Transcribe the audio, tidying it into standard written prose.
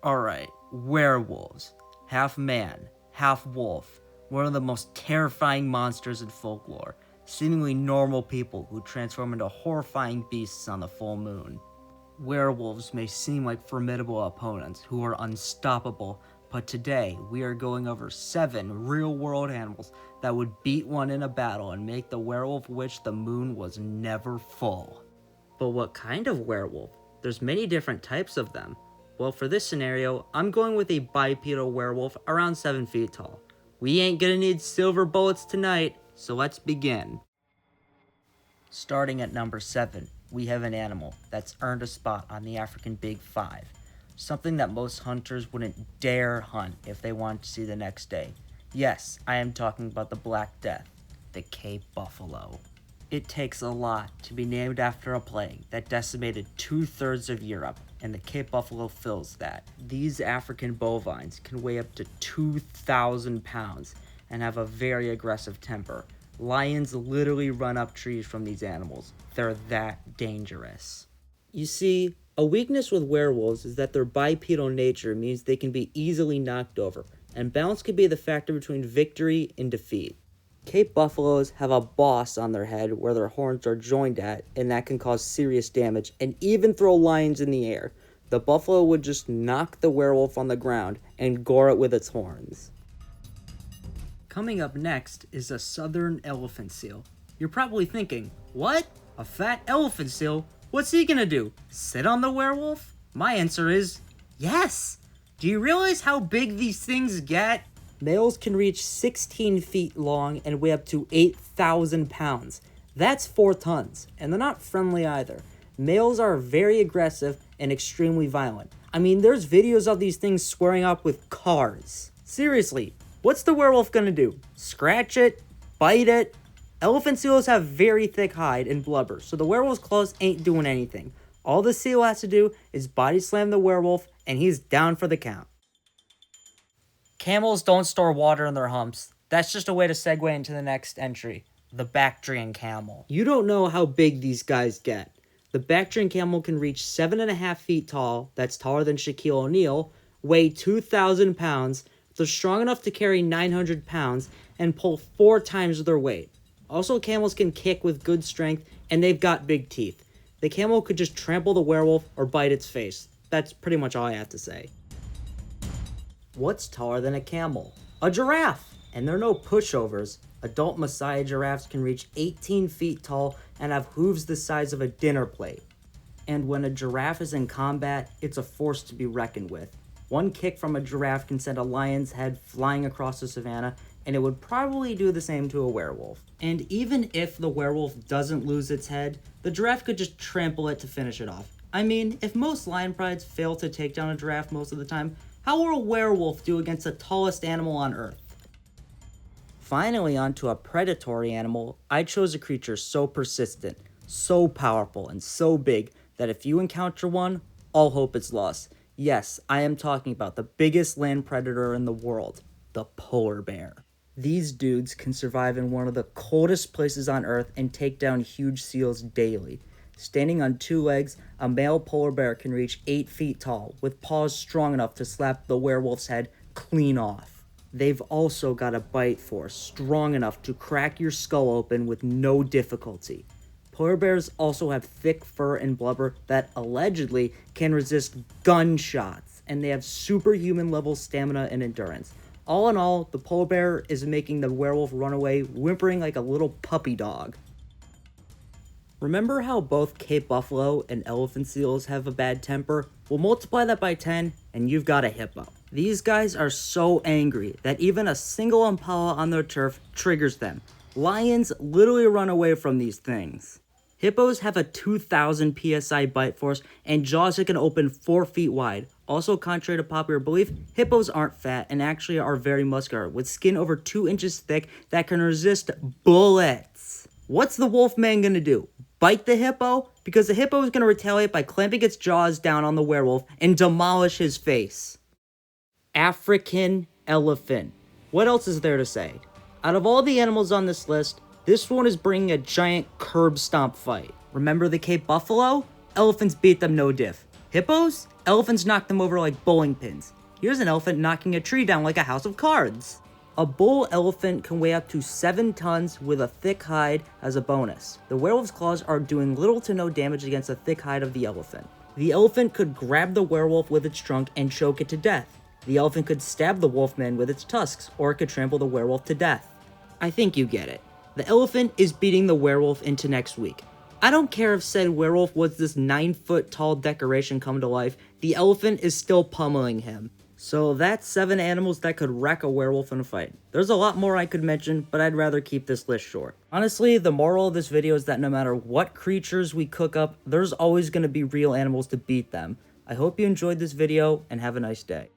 Alright, werewolves. Half man, half wolf. One of the most terrifying monsters in folklore. Seemingly normal people who transform into horrifying beasts on the full moon. Werewolves may seem like formidable opponents who are unstoppable, but today we are going over 7 real-world animals that would beat one in a battle and make the werewolf wish the moon was never full. But what kind of werewolf? There's many different types of them. Well, for this scenario, I'm going with a bipedal werewolf around 7 feet tall. We ain't gonna need silver bullets tonight, so let's begin. Starting at number 7, we have an animal that's earned a spot on the African Big Five. Something that most hunters wouldn't dare hunt if they wanted to see the next day. Yes, I am talking about the Black Death, the Cape Buffalo. It takes a lot to be named after a plague that decimated 2/3 of Europe, and the Cape Buffalo fills that. These African bovines can weigh up to 2,000 pounds and have a very aggressive temper. Lions literally run up trees from these animals. They're that dangerous. You see, a weakness with werewolves is that their bipedal nature means they can be easily knocked over, and balance can be the factor between victory and defeat. Cape buffaloes have a boss on their head where their horns are joined at, and that can cause serious damage and even throw lions in the air. The buffalo would just knock the werewolf on the ground and gore it with its horns. Coming up next is a southern elephant seal. You're probably thinking, what? A fat elephant seal? What's he gonna do? Sit on the werewolf? My answer is yes! Do you realize how big these things get? Males can reach 16 feet long and weigh up to 8,000 pounds. That's 4 tons, and they're not friendly either. Males are very aggressive and extremely violent. I mean, there's videos of these things squaring up with cars. Seriously, what's the werewolf gonna do? Scratch it? Bite it? Elephant seals have very thick hide and blubber, so the werewolf's claws ain't doing anything. All the seal has to do is body slam the werewolf, and he's down for the count. Camels don't store water in their humps. That's just a way to segue into the next entry, the Bactrian camel. You don't know how big these guys get. The Bactrian camel can reach 7.5 feet tall, that's taller than Shaquille O'Neal, weigh 2,000 pounds, they're strong enough to carry 900 pounds, and pull 4 times their weight. Also, camels can kick with good strength, and they've got big teeth. The camel could just trample the werewolf or bite its face. That's pretty much all I have to say. What's taller than a camel? A giraffe! And they're no pushovers. Adult Maasai giraffes can reach 18 feet tall and have hooves the size of a dinner plate. And when a giraffe is in combat, it's a force to be reckoned with. One kick from a giraffe can send a lion's head flying across the savannah, and it would probably do the same to a werewolf. And even if the werewolf doesn't lose its head, the giraffe could just trample it to finish it off. I mean, if most lion prides fail to take down a giraffe most of the time, how will a werewolf do against the tallest animal on Earth? Finally, onto a predatory animal, I chose a creature so persistent, so powerful, and so big that if you encounter one, all hope is lost. Yes, I am talking about the biggest land predator in the world, the polar bear. These dudes can survive in one of the coldest places on Earth and take down huge seals daily. Standing on 2 legs, a male polar bear can reach 8 feet tall, with paws strong enough to slap the werewolf's head clean off. They've also got a bite force strong enough to crack your skull open with no difficulty. Polar bears also have thick fur and blubber that allegedly can resist gunshots, and they have superhuman level stamina and endurance. All in all, the polar bear is making the werewolf run away, whimpering like a little puppy dog. Remember how both Cape buffalo and elephant seals have a bad temper? Well, multiply that by 10, and you've got a hippo. These guys are so angry that even a single impala on their turf triggers them. Lions literally run away from these things. Hippos have a 2,000 psi bite force and jaws that can open 4 feet wide. Also, contrary to popular belief, hippos aren't fat and actually are very muscular, with skin over 2 inches thick that can resist bullets. What's the wolf man gonna do? Bite the hippo? Because the hippo is gonna retaliate by clamping its jaws down on the werewolf and demolish his face. African elephant. What else is there to say? Out of all the animals on this list, this one is bringing a giant curb stomp fight. Remember the Cape buffalo? Elephants beat them no diff. Hippos? Elephants knock them over like bowling pins. Here's an elephant knocking a tree down like a house of cards. A bull elephant can weigh up to 7 tons with a thick hide as a bonus. The werewolf's claws are doing little to no damage against the thick hide of the elephant. The elephant could grab the werewolf with its trunk and choke it to death. The elephant could stab the wolfman with its tusks, or it could trample the werewolf to death. I think you get it. The elephant is beating the werewolf into next week. I don't care if said werewolf was this 9-foot tall decoration come to life, the elephant is still pummeling him. So that's 7 animals that could wreck a werewolf in a fight. There's a lot more I could mention, but I'd rather keep this list short. Honestly, the moral of this video is that no matter what creatures we cook up, there's always going to be real animals to beat them. I hope you enjoyed this video, and have a nice day.